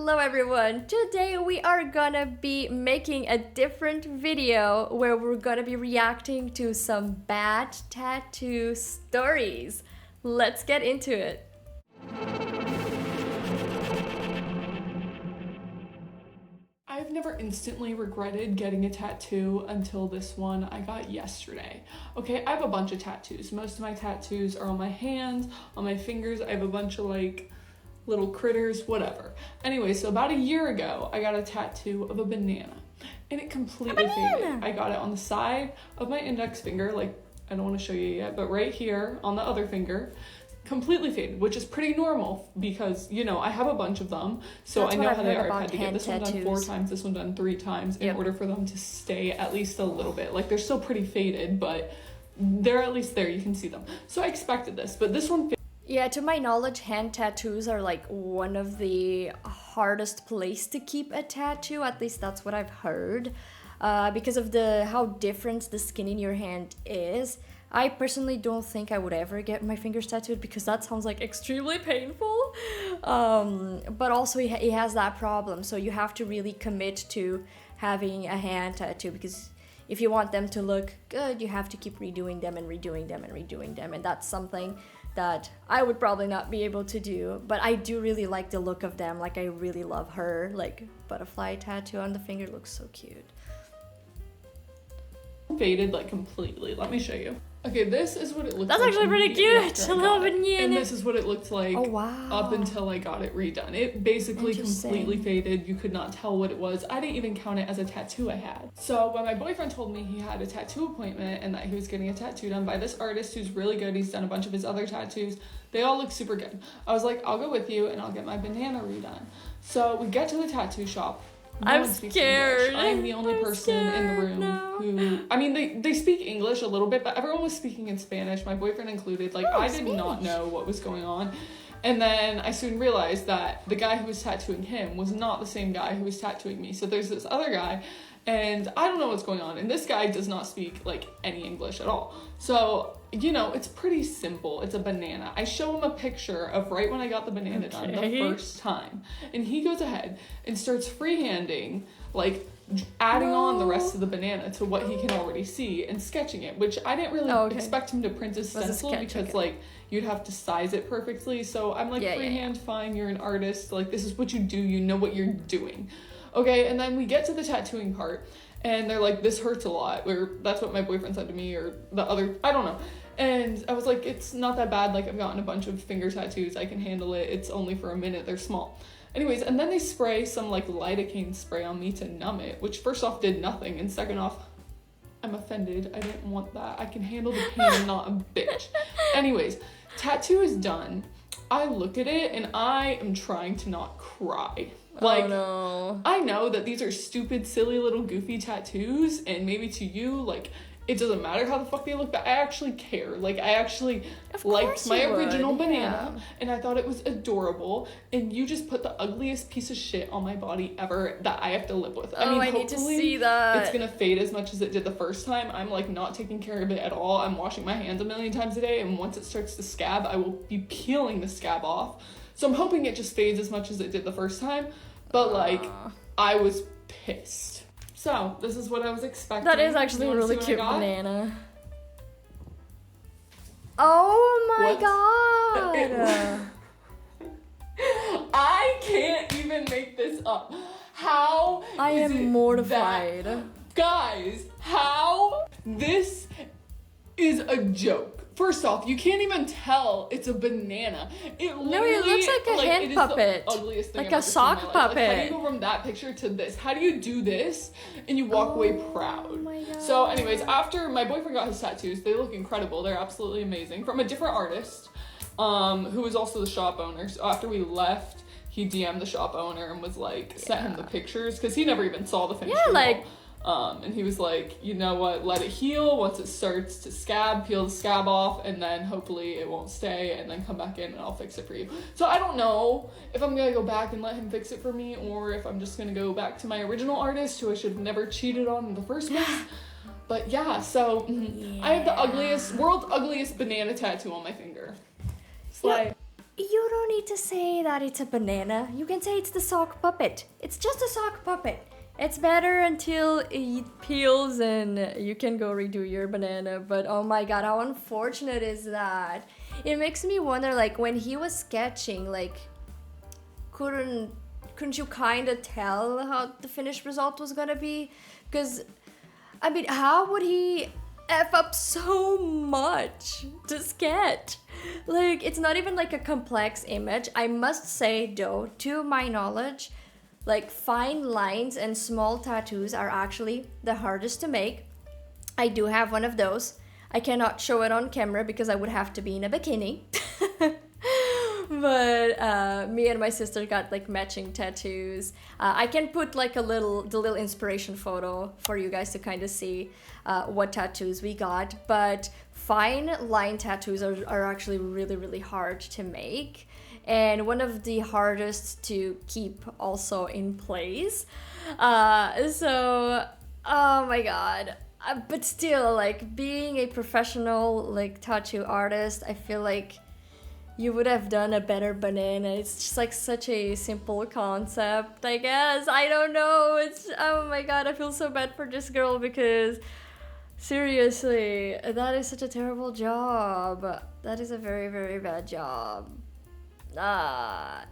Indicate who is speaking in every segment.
Speaker 1: Hello everyone! Today we are gonna be making a different video where we're gonna be reacting to some bad tattoo stories. Let's get into it.
Speaker 2: I've never instantly regretted getting a tattoo until this one I got yesterday. Okay, I have a bunch of tattoos. Most of my tattoos are on my hands, on my fingers. I have a bunch of like little critters, whatever. Anyway, so about a year ago, I got a tattoo of a banana and it completely faded. I got it on the side of my index finger, like I don't want to show you yet, but right here on the other finger, completely faded, which is pretty normal because, you know, I have a bunch of them, so
Speaker 1: That's
Speaker 2: I know how they are.
Speaker 1: about
Speaker 2: I've had to get this one done 4 times, this one done 3 times in order for them to stay at least a little bit. Like they're still pretty faded, but they're at least there, you can see them. So I expected this, but this one
Speaker 1: Yeah, to my knowledge, hand tattoos are like one of the hardest place to keep a tattoo. At least that's what I've heard, because of how different the skin in your hand is. I personally don't think I would ever get my fingers tattooed because that sounds like extremely painful. But also he has that problem, so you have to really commit to having a hand tattoo because if you want them to look good, you have to keep redoing them and redoing them and redoing them, and that's something that I would probably not be able to do, but I do really like the look of them. Like I really love her like butterfly tattoo on the finger. It looks so cute.
Speaker 2: faded like completely. Let me show you. Okay, this is what it looks
Speaker 1: like. That's actually pretty cute.
Speaker 2: And this is what it looked like up until I got it redone. It basically completely faded. You could not tell what it was. I didn't even count it as a tattoo I had. So when my boyfriend told me he had a tattoo appointment and that he was getting a tattoo done by this artist who's really good, he's done a bunch of his other tattoos. They all look super good. I was like, I'll go with you and I'll get my banana redone. So we get to the tattoo shop.
Speaker 1: I'm scared.
Speaker 2: I'm the only person in the room who, I mean, they speak English a little bit, but everyone was speaking in Spanish, my boyfriend included. Like, I did not know what was going on. And then I soon realized that the guy who was tattooing him was not the same guy who was tattooing me. So there's this other guy, and I don't know what's going on. And this guy does not speak, like, any English at all. So, you know, it's pretty simple. It's a banana. I show him a picture of right when I got the banana done the first time. And he goes ahead and starts freehanding, like, adding on the rest of the banana to what he can already see and sketching it, which I didn't really expect him to print his stencil because, like, you'd have to size it perfectly. So I'm like, freehand, fine, you're an artist. Like, this is what you do. You know what you're doing. Okay, and then we get to the tattooing part, and they're like, this hurts a lot, or that's what my boyfriend said to me, or the other, I don't know. And I was like, it's not that bad, like, I've gotten a bunch of finger tattoos, I can handle it, it's only for a minute, they're small. Anyways, and then they spray some, like, lidocaine spray on me to numb it, which first off did nothing, and second off, I'm offended, I didn't want that, I can handle the pain, I'm not a bitch. Anyways, tattoo is done, I look at it, and I am trying to not cry. Like, I know that these are stupid, silly little goofy tattoos, and maybe to you, like, it doesn't matter how the fuck they look, but I actually care. Like, I actually liked my original banana, and I thought it was adorable, and you just put the ugliest piece of shit on my body ever that I have to live with. I mean,
Speaker 1: I need to see that.
Speaker 2: It's gonna fade as much as it did the first time. I'm, like, not taking care of it at all. I'm washing my hands a million times a day, and once it starts to scab, I will be peeling the scab off. So I'm hoping it just fades as much as it did the first time, but, like, I was pissed. So, this is what I was expecting.
Speaker 1: That is actually a really cute banana. Oh my god!
Speaker 2: I can't even make this up. How
Speaker 1: I am mortified.
Speaker 2: Guys, how? This is a joke. First off, you can't even tell it's a banana. It
Speaker 1: looks like a hand puppet.
Speaker 2: The ugliest thing
Speaker 1: like a sock puppet.
Speaker 2: Like, how do you go from that picture to this? How do you do this and you walk away proud?
Speaker 1: Oh my god.
Speaker 2: So anyways, after my boyfriend got his tattoos, they look incredible. They're absolutely amazing. From a different artist, who was also the shop owner. So after we left, he DM'd the shop owner and was like, sent him the pictures because he never even saw the finished result. And he was like, you know what, let it heal. Once it starts to scab, peel the scab off, and then hopefully it won't stay, and then come back in and I'll fix it for you. So I don't know if I'm gonna go back and let him fix it for me, or if I'm just gonna go back to my original artist, who I should have never cheated on in the first place. But yeah, so I have the world's ugliest banana tattoo on my finger. Slay.
Speaker 1: You don't need to say that it's a banana. You can say it's the sock puppet. It's just a sock puppet. It's better until it peels and you can go redo your banana. But oh my god, how unfortunate is that? It makes me wonder, like, when he was sketching, like, couldn't you kind of tell how the finished result was gonna be? Because, I mean, how would he F up so much to sketch? Like, it's not even like a complex image. I must say, though, to my knowledge, like, fine lines and small tattoos are actually the hardest to make. I do have one of those. I cannot show it on camera because I would have to be in a bikini. But me and my sister got like matching tattoos. I can put like the little inspiration photo for you guys to kind of see what tattoos we got. But fine line tattoos are actually really, really hard to make. And one of the hardest to keep also in place. So, oh my god. But still, like, being a professional, like, tattoo artist, I feel like you would have done a better banana. It's just, like, such a simple concept, I guess. I don't know. It's, oh my god, I feel so bad for this girl because, seriously, that is such a terrible job. That is a very, very bad job.
Speaker 3: Let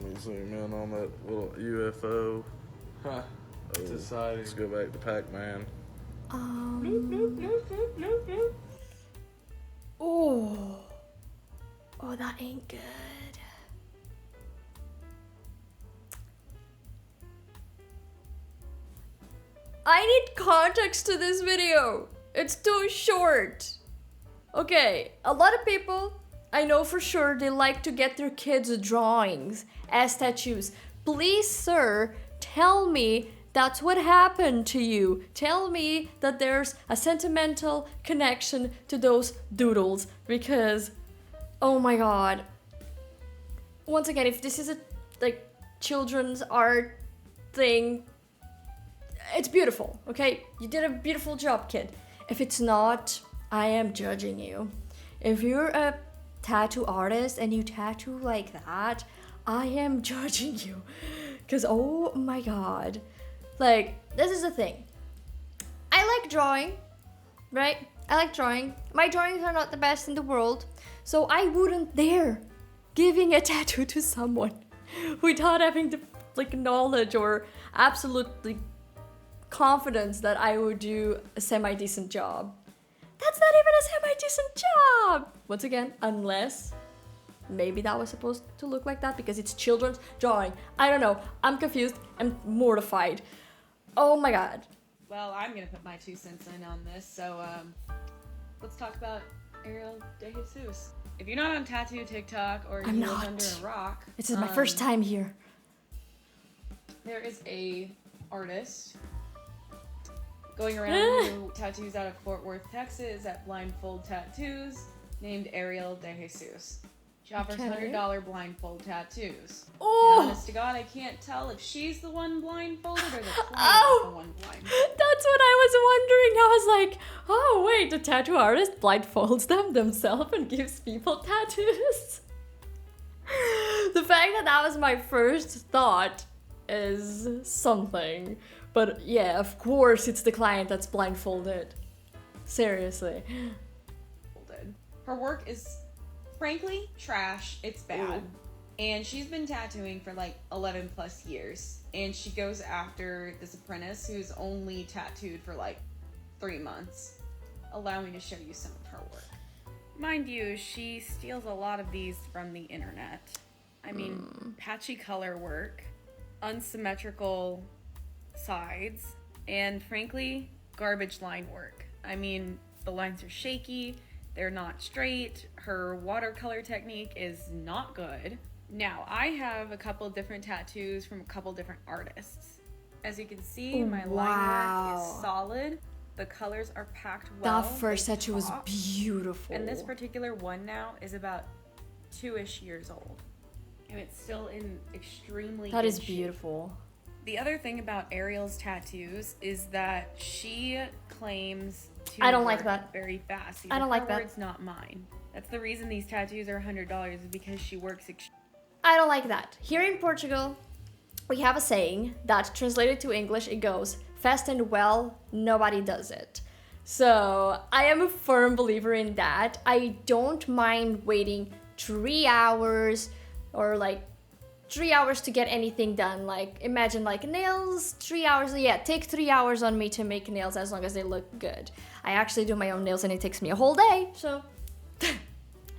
Speaker 3: me zoom in on that little UFO.
Speaker 4: Huh. It's exciting.
Speaker 3: Let's go back to Pac-Man.
Speaker 1: Oh, that ain't good. I need context to this video. It's too short. Okay, a lot of people, I know for sure, they like to get their kids' drawings as tattoos. Please, sir, tell me that's what happened to you. Tell me that there's a sentimental connection to those doodles because, oh my god. Once again, if this is a like children's art thing, it's beautiful, okay? You did a beautiful job, kid. If it's not, I am judging you. If you're a tattoo artist and you tattoo like that, I am judging you. Because, oh my god. Like, this is the thing. I like drawing, right? I like drawing. My drawings are not the best in the world. So I wouldn't dare giving a tattoo to someone without having the like knowledge or absolutely confidence that I would do a semi-decent job. That's not even a semi-decent job! Once again, unless maybe that was supposed to look like that because it's children's drawing. I don't know. I'm confused. I'm mortified. Oh my god.
Speaker 5: Well, I'm gonna put my 2 cents in on this, so let's talk about Ariel De Jesus. If you're not on tattoo TikTok or you live under a rock,
Speaker 1: this is my first time here.
Speaker 5: There is a artist going around doing tattoos out of Fort Worth, Texas at Blindfold Tattoos named Ariel De Jesus. She offers $100 blindfold tattoos.
Speaker 1: Oh!
Speaker 5: And honest to God, I can't tell if she's the one blindfolded or the client is the one blindfolded.
Speaker 1: That's what I was wondering. I was like, oh wait, the tattoo artist blindfolds them themselves and gives people tattoos. The fact that that was my first thought is something. But yeah, of course it's the client that's blindfolded. Seriously.
Speaker 5: Her work is frankly trash. It's bad.
Speaker 1: Ooh.
Speaker 5: And she's been tattooing for like 11 plus years. And she goes after this apprentice who's only tattooed for like 3 months. Allow me to show you some of her work. Mind you, she steals a lot of these from the internet. I mean, patchy color work, unsymmetrical sides, and frankly, garbage line work. I mean, the lines are shaky, they're not straight, her watercolor technique is not good. Now, I have a couple different tattoos from a couple different artists. As you can see, my line work is solid. The colors are packed well.
Speaker 1: That first tattoo was beautiful.
Speaker 5: And this particular one now is about 2-ish years old. And it's still in extremely
Speaker 1: That
Speaker 5: good
Speaker 1: is
Speaker 5: shape.
Speaker 1: beautiful.
Speaker 5: The other thing about Ariel's tattoos is that she claims
Speaker 1: I don't like that.
Speaker 5: Very fast. These
Speaker 1: I don't
Speaker 5: are
Speaker 1: like
Speaker 5: her
Speaker 1: that.
Speaker 5: words, not mine. That's the reason these tattoos are $100 is because she works.
Speaker 1: I don't like that. Here in Portugal, we have a saying that translated to English, it goes, fast and well, nobody does it. So I am a firm believer in that. I don't mind waiting 3 hours or like 3 hours to get anything done. Like imagine like nails, 3 hours. Yeah, take 3 hours on me to make nails as long as they look good. I actually do my own nails and it takes me a whole day, so I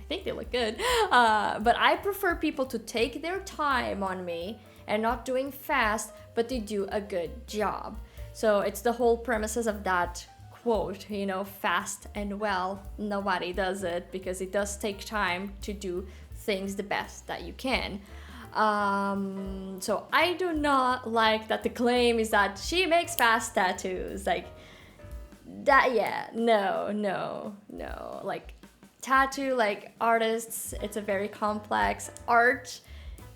Speaker 1: think they look good. But I prefer people to take their time on me and not doing fast, but they do a good job. So it's the whole premises of that quote, you know, fast and well, nobody does it, because it does take time to do things the best that you can. So I do not like that the claim is that she makes fast tattoos. Like that, yeah, no. Like tattoo, like artists, it's a very complex art.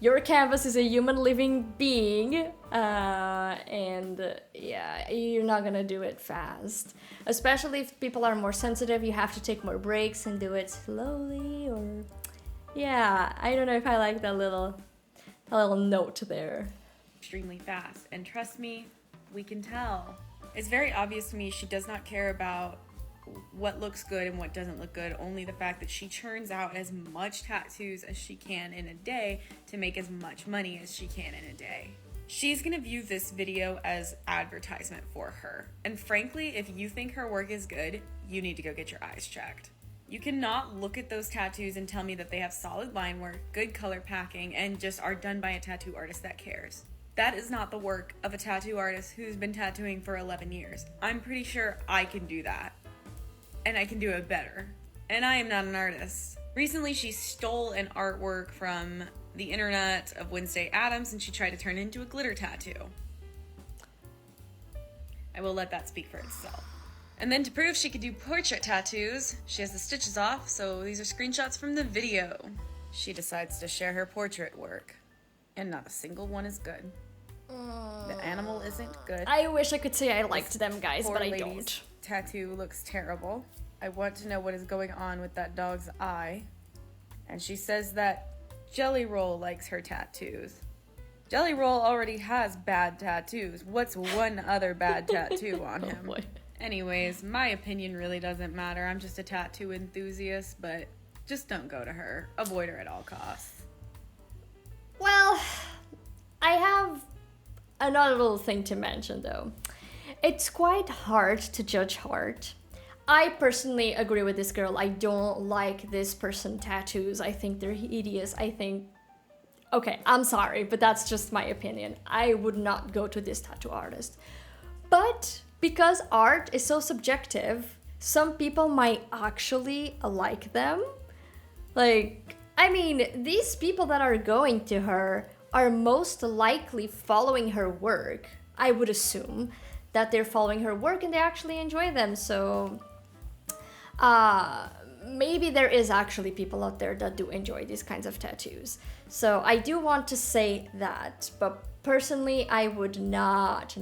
Speaker 1: Your canvas is a human living being, and yeah, you're not gonna do it fast. Especially if people are more sensitive, you have to take more breaks and do it slowly, or yeah, I don't know if I like that little note there.
Speaker 5: Extremely fast, and trust me, we can tell. It's very obvious to me she does not care about what looks good and what doesn't look good, only the fact that she churns out as much tattoos as she can in a day to make as much money as she can in a day. She's gonna view this video as advertisement for her, and frankly, if you think her work is good, you need to go get your eyes checked. You cannot look at those tattoos and tell me that they have solid line work, good color packing, and just are done by a tattoo artist that cares. That is not the work of a tattoo artist who's been tattooing for 11 years. I'm pretty sure I can do that. And I can do it better. And I am not an artist. Recently, she stole an artwork from the internet of Wednesday Addams and she tried to turn it into a glitter tattoo. I will let that speak for itself. And then to prove she could do portrait tattoos, she has the stitches off, so these are screenshots from the video. She decides to share her portrait work. And not a single one is good. The animal isn't good.
Speaker 1: I wish I could say I liked them, guys,
Speaker 5: Poor
Speaker 1: but I
Speaker 5: lady's
Speaker 1: don't.
Speaker 5: tattoo looks terrible. I want to know what is going on with that dog's eye. And she says that Jelly Roll likes her tattoos. Jelly Roll already has bad tattoos. What's one other bad tattoo on him?
Speaker 1: Boy.
Speaker 5: Anyways, my opinion really doesn't matter. I'm just a tattoo enthusiast, but just don't go to her. Avoid her at all costs.
Speaker 1: Well, I have another little thing to mention though. It's quite hard to judge art. I personally agree with this girl. I don't like this person tattoos. I think they're hideous. Okay, I'm sorry, but that's just my opinion. I would not go to this tattoo artist. But because art is so subjective, some people might actually like them. Like, I mean, these people that are going to her are most likely following her work. I would assume that they're following her work and they actually enjoy them. So maybe there is actually people out there that do enjoy these kinds of tattoos. So I do want to say that, but personally I would not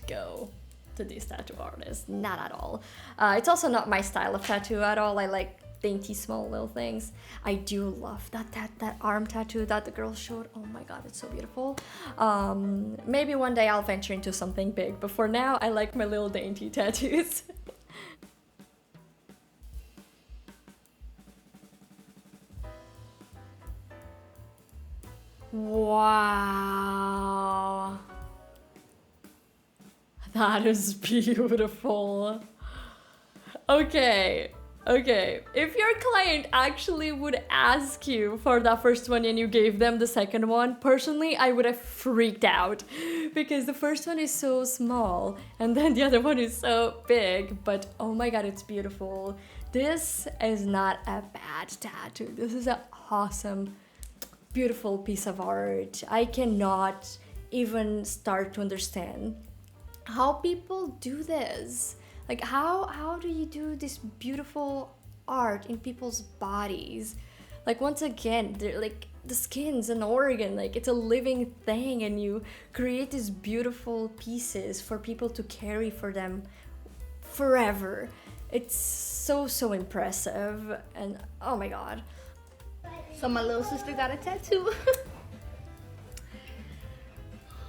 Speaker 1: go to these tattoo artists, not at all. It's also not my style of tattoo at all. I like dainty small little things. I do love that arm tattoo that the girl showed. Oh my god, it's so beautiful. Maybe one day I'll venture into something big, but for now I like my little dainty tattoos. Wow, that is beautiful. Okay, if your client actually would ask you for that first one and you gave them the second one, personally I would have freaked out because the first one is so small and then the other one is so big, but oh my god, it's beautiful. This is not a bad tattoo. This is an awesome, beautiful piece of art. I cannot even start to understand how people do this. Like, how do you do this beautiful art in people's bodies? Like, once again, they're like, the skin's an organ, like it's a living thing, and you create these beautiful pieces for people to carry forever. It's so impressive, and oh my god.
Speaker 6: So my little sister got a tattoo.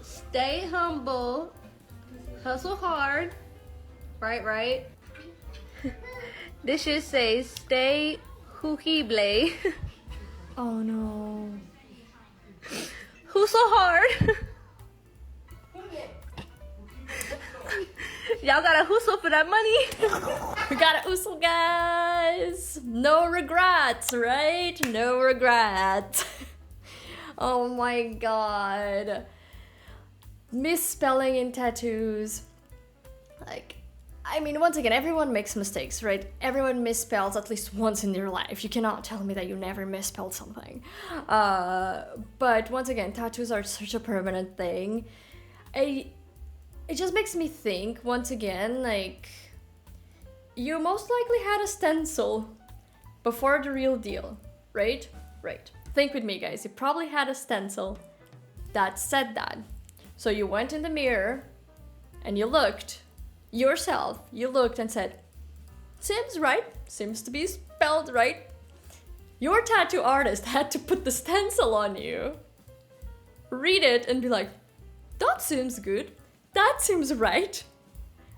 Speaker 6: Stay humble, hustle hard, right? This should say stay huhible.
Speaker 1: Oh no.
Speaker 6: Who's so hard? Y'all gotta hustle for that money.
Speaker 1: We gotta hustle, guys. No regrets, right? No regrets. Oh my god. Misspelling in tattoos. Like, I mean, once again, everyone makes mistakes, right? Everyone misspells at least once in their life. You cannot tell me that you never misspelled something. But once again, tattoos are such a permanent thing. It just makes me think, once again, like, you most likely had a stencil before the real deal, right? Right. Think with me, guys. You probably had a stencil that said that. So you went in the mirror and you looked yourself. You looked and said, seems right. Seems to be spelled right. Your tattoo artist had to put the stencil on you, read it, and be like, that seems good. That seems right.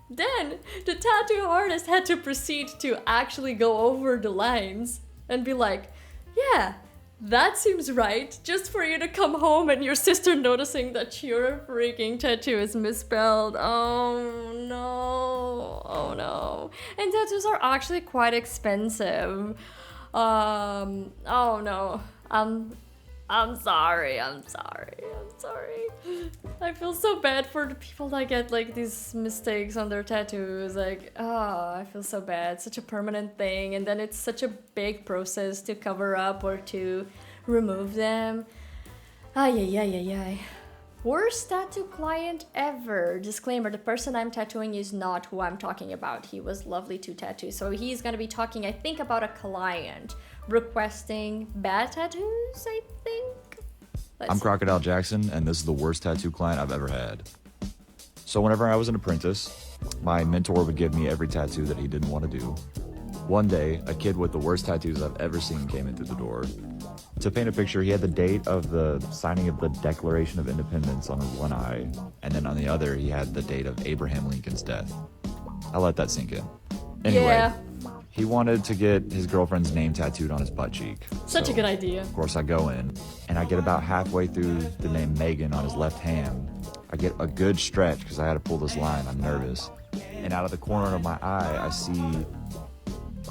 Speaker 1: Then the tattoo artist had to proceed to actually go over the lines and be like, yeah, that seems right, just for you to come home and your sister noticing that your freaking tattoo is misspelled. Oh no. And tattoos are actually quite expensive. Oh no. I'm sorry. I feel so bad for the people that get like these mistakes on their tattoos. Like, I feel so bad. Such a permanent thing, and then it's such a big process to cover up or to remove them. Ay. Worst tattoo client ever. Disclaimer, the person I'm tattooing is not who I'm talking about. He was lovely to tattoo. So he's gonna be talking, I think, about a client requesting bad tattoos, I think.
Speaker 7: I'm Crocodile Jackson, and this is the worst tattoo client I've ever had. So whenever I was an apprentice, my mentor would give me every tattoo that he didn't want to do. One day, a kid with the worst tattoos I've ever seen came in through the door. To paint a picture, he had the date of the signing of the Declaration of Independence on one eye, and then on the other, he had the date of Abraham Lincoln's death. I'll let that sink in. Anyway,
Speaker 1: Yeah.
Speaker 7: he wanted to get his girlfriend's name tattooed on his butt cheek.
Speaker 1: Such a good idea.
Speaker 7: Of course, I go in, and I get about halfway through the name Megan on his left hand. I get a good stretch because I had to pull this line. I'm nervous. And out of the corner of my eye, I see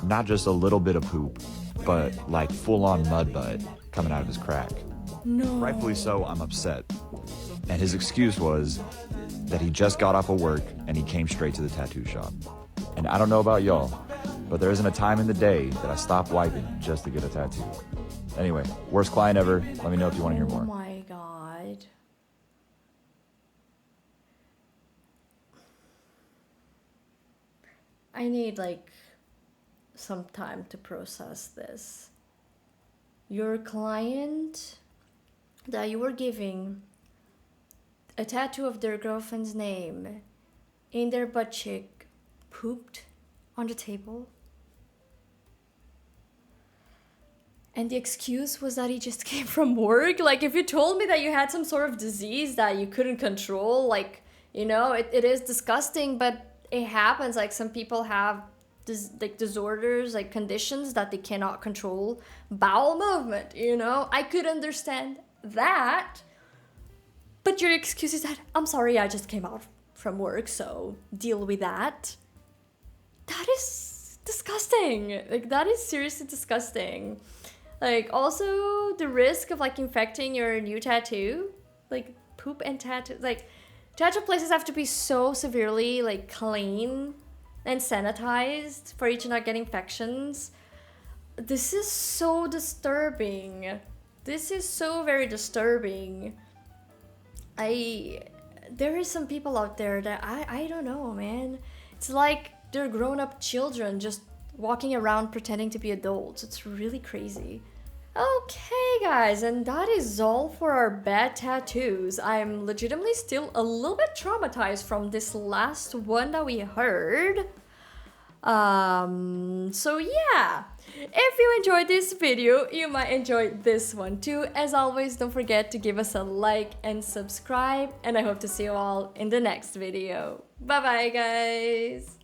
Speaker 7: not just a little bit of poop, but like full-on mud butt coming out of his crack.
Speaker 1: No.
Speaker 7: Rightfully so, I'm upset. And his excuse was that he just got off of work and he came straight to the tattoo shop. And I don't know about y'all, but there isn't a time in the day that I stop wiping just to get a tattoo. Anyway, worst client ever. Let me know if you want to hear
Speaker 1: Oh
Speaker 7: more.
Speaker 1: my god. I need like some time to process this. Your client that you were giving a tattoo of their girlfriend's name in their butt cheek pooped on the table. And the excuse was that he just came from work. Like, if you told me that you had some sort of disease that you couldn't control, like, you know, it is disgusting, but it happens. Like, some people have disorders, like conditions that they cannot control. Bowel movement, you know? I could understand that. But your excuse is that, I'm sorry, I just came out from work, so deal with that. That is disgusting. Like, that is seriously disgusting. Like, also the risk of like infecting your new tattoo, like poop and tattoo, like tattoo places have to be so severely like clean and sanitized for you to not get infections. This is so disturbing. This is so very disturbing. There is some people out there that I don't know, man. It's like they're grown-up children just walking around pretending to be adults. It's really crazy. Okay, guys, and that is all for our bad tattoos. I'm legitimately still a little bit traumatized from this last one that we heard. So yeah, if you enjoyed this video, you might enjoy this one too. As always, don't forget to give us a like and subscribe, and I hope to see you all in the next video. Bye bye, guys.